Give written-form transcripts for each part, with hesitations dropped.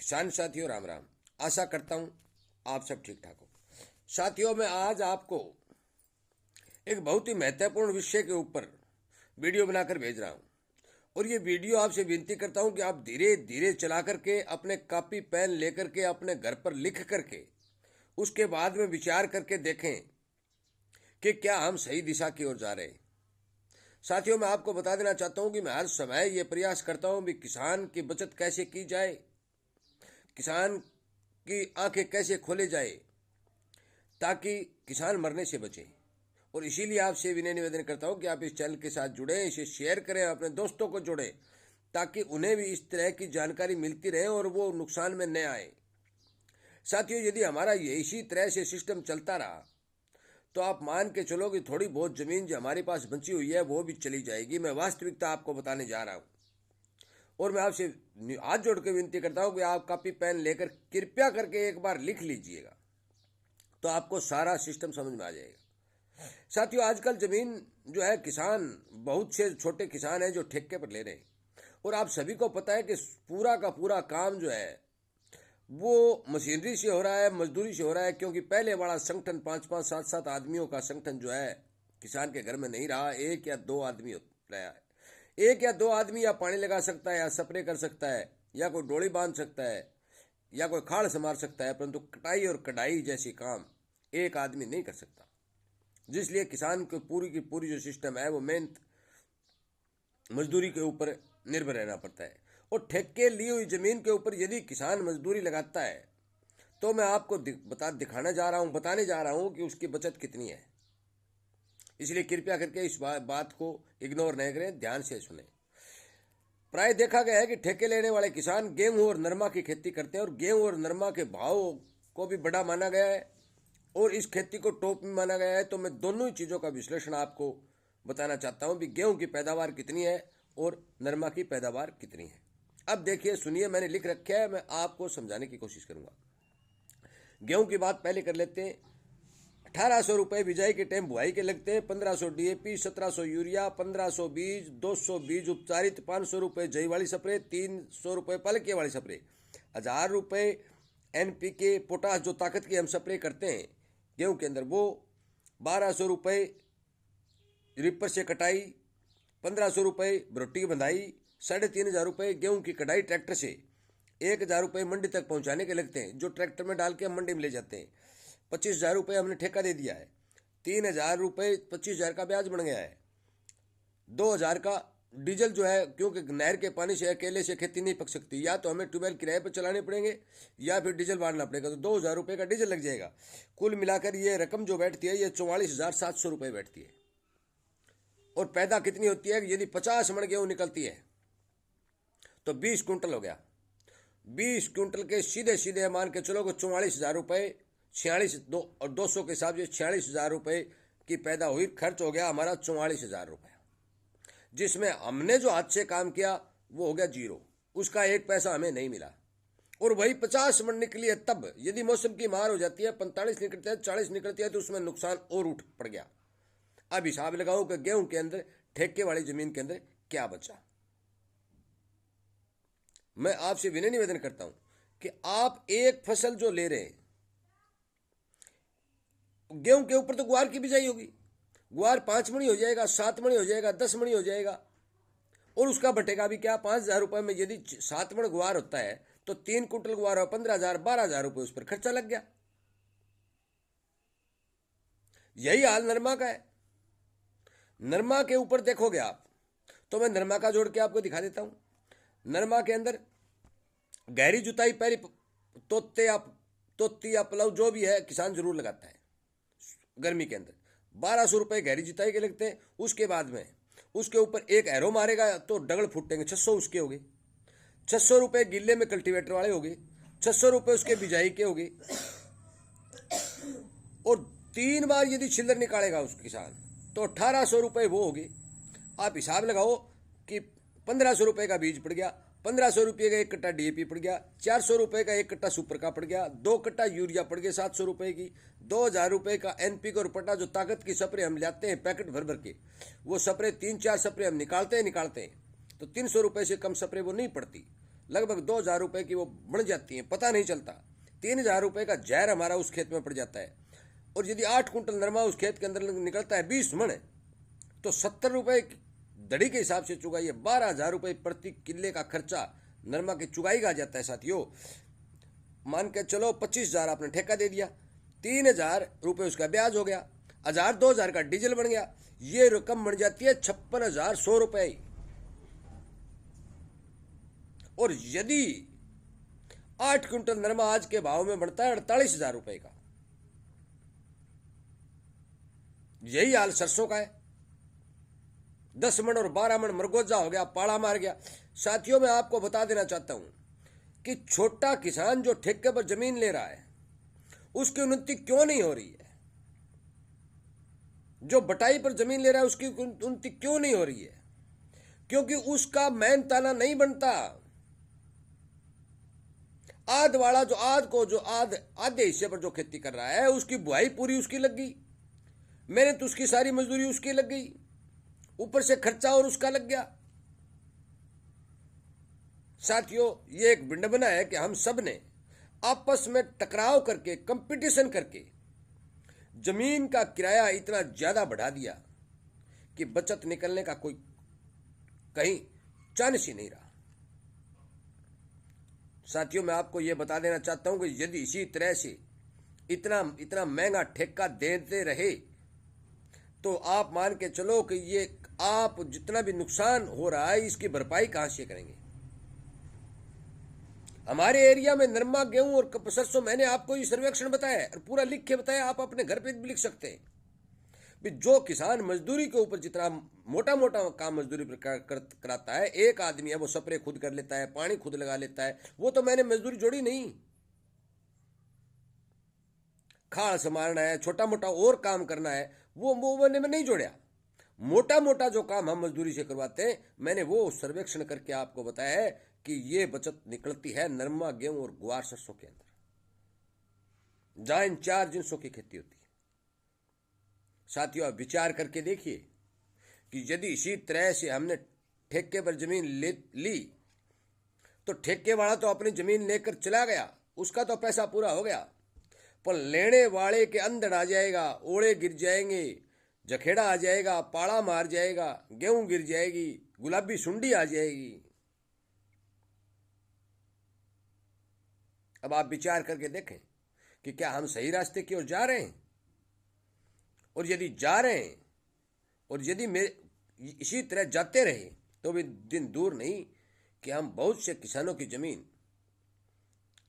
किसान साथियों राम राम। आशा करता हूँ आप सब ठीक ठाक हो। साथियों, मैं आज आपको एक बहुत ही महत्वपूर्ण विषय के ऊपर वीडियो बनाकर भेज रहा हूँ। और ये वीडियो आपसे विनती करता हूँ कि आप धीरे धीरे चला करके अपने कॉपी पेन लेकर के अपने घर पर लिख करके उसके बाद में विचार करके देखें कि क्या हम सही दिशा की ओर जा रहे हैं। साथियों, मैं आपको बता देना चाहता हूँ कि मैं हर समय ये प्रयास करता हूँ कि किसान की बचत कैसे की जाए, किसान की आंखें कैसे खोले जाए ताकि किसान मरने से बचे। और इसीलिए आपसे विनय निवेदन करता हूं कि आप इस चैनल के साथ जुड़ें, इसे शेयर करें, अपने दोस्तों को जोड़ें ताकि उन्हें भी इस तरह की जानकारी मिलती रहे और वो नुकसान में न आए। साथियों, यदि हमारा इसी तरह से सिस्टम चलता रहा तो आप मान के चलो कि थोड़ी बहुत जमीन जो हमारे पास बची हुई है वो भी चली जाएगी। मैं वास्तविकता आपको बताने जा रहा हूँ और मैं आपसे हाथ जोड़ के विनती करता हूँ कि आप कॉपी पेन लेकर कृपया करके एक बार लिख लीजिएगा तो आपको सारा सिस्टम समझ में आ जाएगा। साथियों, आजकल जमीन जो है, किसान बहुत से छोटे किसान हैं जो ठेके पर ले रहे हैं और आप सभी को पता है कि पूरा का पूरा काम जो है वो मशीनरी से हो रहा है, मजदूरी से हो रहा है। क्योंकि पहले वाला संगठन 5-5, 7-7 आदमियों का संगठन जो है किसान के घर में नहीं रहा। एक या दो आदमी रहा है। एक या दो आदमी या पानी लगा सकता है, या स्प्रे कर सकता है, या कोई डोली बांध सकता है, या कोई खाड़ संभाल सकता है, परंतु कटाई और कढ़ाई जैसी काम एक आदमी नहीं कर सकता। जिसलिए किसान को पूरी की पूरी जो सिस्टम है वो मेहनत मजदूरी के ऊपर निर्भर रहना पड़ता है। और ठेके ली हुई जमीन के ऊपर यदि किसान मजदूरी लगाता है तो मैं आपको बताने जा रहा हूं कि उसकी बचत कितनी है। इसलिए कृपया करके इस बात को इग्नोर नहीं करें, ध्यान से सुने। प्राय देखा गया है कि ठेके लेने वाले किसान गेहूं और नरमा की खेती करते हैं और गेहूं और नरमा के भाव को भी बड़ा माना गया है और इस खेती को टॉप में माना गया है। तो मैं दोनों ही चीज़ों का विश्लेषण आपको बताना चाहता हूं कि गेहूं की पैदावार कितनी है और नरमा की पैदावार कितनी है। अब देखिए, सुनिए, मैंने लिख रखा है, मैं आपको समझाने की कोशिश करूंगा। गेहूं की बात पहले कर लेते हैं। 1800 रुपये बिजाई के टाइम बुआई के लगते हैं, 1500 डीएपी, 1700 यूरिया, 1500 बीज, 200 बीज उपचारित, 500 रुपये जई वाली स्प्रे, 300 रुपये पलके वाली स्प्रे, 1000 रुपये एनपीके पोटास जो ताकत की हम स्प्रे करते हैं गेहूं के अंदर, वो 1200 रुपये रिपर से कटाई, 1500 रुपये भरोटी की बंधाई, 3500 रुपये गेहूं की कटाई ट्रैक्टर से, 1000 रुपये मंडी तक पहुंचाने के लगते हैं जो ट्रैक्टर में डाल के हम मंडी में ले जाते हैं, 25,000 रुपये हमने ठेका दे दिया है, 3,000 रुपये 25,000 का ब्याज बन गया है, 2,000 का डीजल जो है, क्योंकि नहर के पानी से अकेले से खेती नहीं पक सकती, या तो हमें ट्यूबवेल किराए पर चलाने पड़ेंगे या फिर डीजल बांटना पड़ेगा, तो 2,000 रुपये का डीजल लग जाएगा। कुल मिलाकर ये रकम जो बैठती है ये 44,700 रुपये बैठती है। और पैदा कितनी होती है? यदि 50 मण गेहूं निकलती है तो 20 कुंटल हो गया। 20 कुंटल के सीधे सीधे मान के चलो कि 44,000 रुपये, 200 के हिसाब से 46,000 रुपये की पैदा हुई। खर्च हो गया हमारा 44,000 रुपये, जिसमें हमने जो हाथ से काम किया वो हो गया जीरो। उसका एक पैसा हमें नहीं मिला। और वही 50 मण निकली है तब, यदि मौसम की मार हो जाती है, 45 निकलती है, 40 निकलती है, तो उसमें नुकसान और उठ पड़ गया। अब हिसाब लगाओ कि गेहूं के अंदर, ठेके वाली जमीन के अंदर क्या बचा। मैं आपसे विनय निवेदन करता हूं कि आप एक फसल जो ले रहे हैं, गेहूं के ऊपर तो ग्वार की बिजाई होगी, ग्वार 5 मणी हो जाएगा, 7 मणी हो जाएगा, 10 मणी हो जाएगा, और उसका बटेगा भी क्या? 5,000 रुपये में यदि 7 मण ग्वार होता है तो 3 कुंटल ग्वार हो, 15,000, 12,000 रुपये उस पर खर्चा लग गया। यही हाल नरमा का है। नरमा के ऊपर देखोगे आप तो मैं नरमा का जोड़ के आपको दिखा देता हूं। नरमा के अंदर गहरी जुताई पहली तोती या पलाव जो भी है किसान जरूर लगाता है गर्मी के अंदर। 1,200 रुपये गहरी जुताई के लगते हैं। उसके बाद में उसके ऊपर एक एरो मारेगा तो डगल फूटेंगे, 600 उसके हो गए। 600 रुपये गिल्ले में कल्टीवेटर वाले हो गए, 600 रुपये उसके बिजाई के हो गए। और 3 बार यदि छिल्लर निकालेगा उस किसान तो 1,800 रुपये वो हो गए। आप हिसाब लगाओ कि 1,500 रुपये का बीज पड़ गया, 1,500 रुपये का 1 कट्टा डीएपी पड़ गया, 400 रुपये का 1 कट्टा सुपर का पड़ गया, 2 कट्टा यूरिया पड़ गया 700 रुपये की, 2,000 रुपये का एनपीके और पट्टा जो ताकत की स्प्रे हम लाते हैं पैकेट भर भर के, वो स्प्रे 3-4 स्प्रे हम निकालते हैं तो 300 रुपये से कम स्प्रे वो नहीं पड़ती। लगभग 2,000 रुपये की वो बढ़ जाती हैं, पता नहीं चलता। 3,000 रुपये का जहर हमारा उस खेत में पड़ जाता है। और यदि 8 कुंटल नरमा उस खेत के अंदर निकलता है 20 मण, तो 70 रुपये दड़ी के हिसाब से चुगाई है। 12,000 रुपये प्रति किले का खर्चा नरमा की चुगाई का आ जाता है साथियों। मान के चलो 25,000 आपने ठेका दे दिया, 3,000 रुपये उसका ब्याज हो गया, 1,000 2,000 का डीजल बन गया, ये रकम बन जाती है 56,100 रुपये। और यदि 8 क्विंटल नरमा आज के भाव में बढ़ता है 48,000 रुपये का, यही हाल सरसों का है। 10 मण और 12 मण मरगोजा हो गया, पाला मार गया। साथियों मैं आपको बता देना चाहता हूं कि छोटा किसान जो ठेके पर जमीन ले रहा है उसकी उन्नति क्यों नहीं हो रही है, जो बटाई पर जमीन ले रहा है उसकी उन्नति क्यों नहीं हो रही है, क्योंकि उसका मेहनत ताना नहीं बनता। आध वाला जो आधे हिस्से पर जो खेती कर रहा है उसकी बुआई पूरी उसकी लग गई, मेहनत उसकी सारी मजदूरी उसकी लग गई, ऊपर से खर्चा और उसका लग गया। साथियों ये एक विडंबना है कि हम सब ने आपस में टकराव करके कंपटीशन करके जमीन का किराया इतना ज्यादा बढ़ा दिया कि बचत निकलने का कोई कहीं चांस ही नहीं रहा। साथियों मैं आपको यह बता देना चाहता हूं कि यदि इसी तरह से इतना महंगा ठेका देते रहे तो आप मान के चलो कि ये आप जितना भी नुकसान हो रहा है इसकी भरपाई कहां से करेंगे। हमारे एरिया में नरमा, गेहूं और सरसों, मैंने आपको ये सर्वेक्षण बताया है और पूरा लिख के बताया, आप अपने घर पे भी लिख सकते हैं। जो किसान मजदूरी के ऊपर जितना मोटा मोटा काम मजदूरी पर कराता है, एक आदमी है वो स्प्रे खुद कर लेता है, पानी खुद लगा लेता है, वो तो मैंने मजदूरी जोड़ी नहीं। खाल संभालना है, छोटा मोटा और काम करना है, वो मैंने नहीं जोड़ा। मोटा मोटा जो काम हम मजदूरी से करवाते हैं, मैंने वो सर्वेक्षण करके आपको बताया है कि ये बचत निकलती है नरमा, गेहूं और ग्वार सरसों के अंदर, जहां इन 4 जिनसों की खेती होती है। साथियों आप विचार करके देखिए कि यदि इसी तरह से हमने ठेके पर जमीन ली तो ठेके वाला तो अपनी जमीन लेकर चला गया, उसका तो पैसा पूरा हो गया, पर लेने वाले के अंदर आ जाएगा, ओले गिर जाएंगे, जखेड़ा आ जाएगा, पाला मार जाएगा, गेहूं गिर जाएगी, गुलाबी सुंडी आ जाएगी। अब आप विचार करके देखें कि क्या हम सही रास्ते की ओर जा रहे हैं। और यदि जा रहे हैं और यदि इसी तरह जाते रहे तो भी दिन दूर नहीं कि हम बहुत से किसानों की जमीन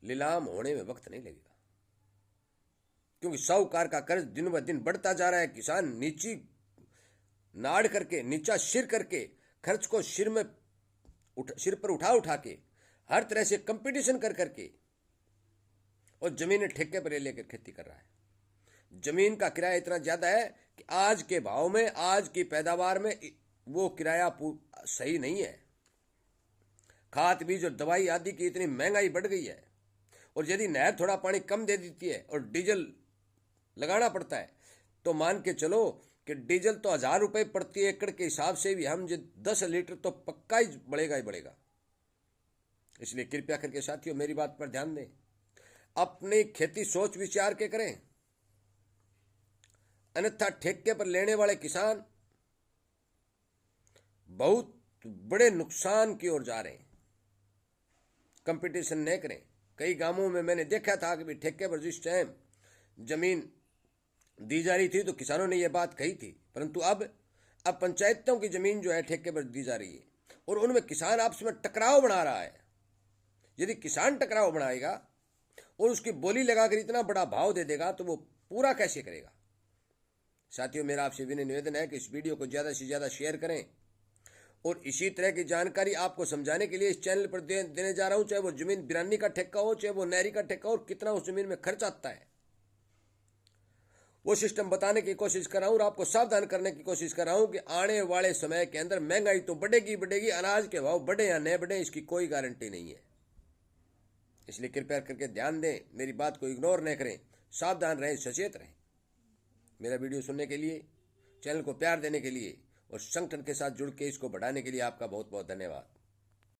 नीलाम होने में वक्त नहीं लगेगा, क्योंकि साहूकार का कर्ज दिन ब दिन बढ़ता जा रहा है। किसान नीची नाड़ करके, नीचा सिर करके, खर्च को सिर पर उठा के, हर तरह से कंपटीशन कर करके और जमीनें ठेके पर लेकर खेती कर रहा है। जमीन का किराया इतना ज्यादा है कि आज के भाव में, आज की पैदावार में वो किराया सही नहीं है। खाद बीज और दवाई आदि की इतनी महंगाई बढ़ गई है, और यदि नहर थोड़ा पानी कम दे देती है और डीजल लगाना पड़ता है तो मान के चलो कि डीजल तो 1,000 रुपये प्रति एकड़ के हिसाब से भी हम 10 लीटर तो पक्का ही बढ़ेगा। इसलिए कृपया करके साथियों मेरी बात पर ध्यान दें, अपनी खेती सोच विचार के करें, अन्यथा ठेके पर लेने वाले किसान बहुत बड़े नुकसान की ओर जा रहे हैं। कंपटीशन नहीं करें। कई गांवों में मैंने देखा था कि ठेके पर जिस टाइम जमीन दी जा रही थी तो किसानों ने यह बात कही थी, परंतु अब पंचायतों की जमीन जो है ठेके पर दी जा रही है और उनमें किसान आपस में टकराव बना रहा है। यदि किसान टकराव बनाएगा और उसकी बोली लगाकर इतना बड़ा भाव दे देगा तो वो पूरा कैसे करेगा। साथियों मेरा आपसे विनय निवेदन है कि इस वीडियो को ज़्यादा से ज़्यादा शेयर करें और इसी तरह की जानकारी आपको समझाने के लिए इस चैनल पर देने जा रहा हूं, चाहे वो जमीन बिरानी का ठेका हो, चाहे वो नहरी का ठेका हो, और कितना उस जमीन में खर्च आता है वो सिस्टम बताने की कोशिश कर रहा हूं और आपको सावधान करने की कोशिश कर रहा हूं कि आने वाले समय के अंदर महंगाई तो बढ़ेगी, अनाज के भाव बढ़े या नहीं बढ़े इसकी कोई गारंटी नहीं है। इसलिए कृपया करके ध्यान दें, मेरी बात को इग्नोर न करें, सावधान रहें, सचेत रहें। मेरा वीडियो सुनने के लिए, चैनल को प्यार देने के लिए और संगठन के साथ जुड़ के इसको बढ़ाने के लिए आपका बहुत बहुत धन्यवाद।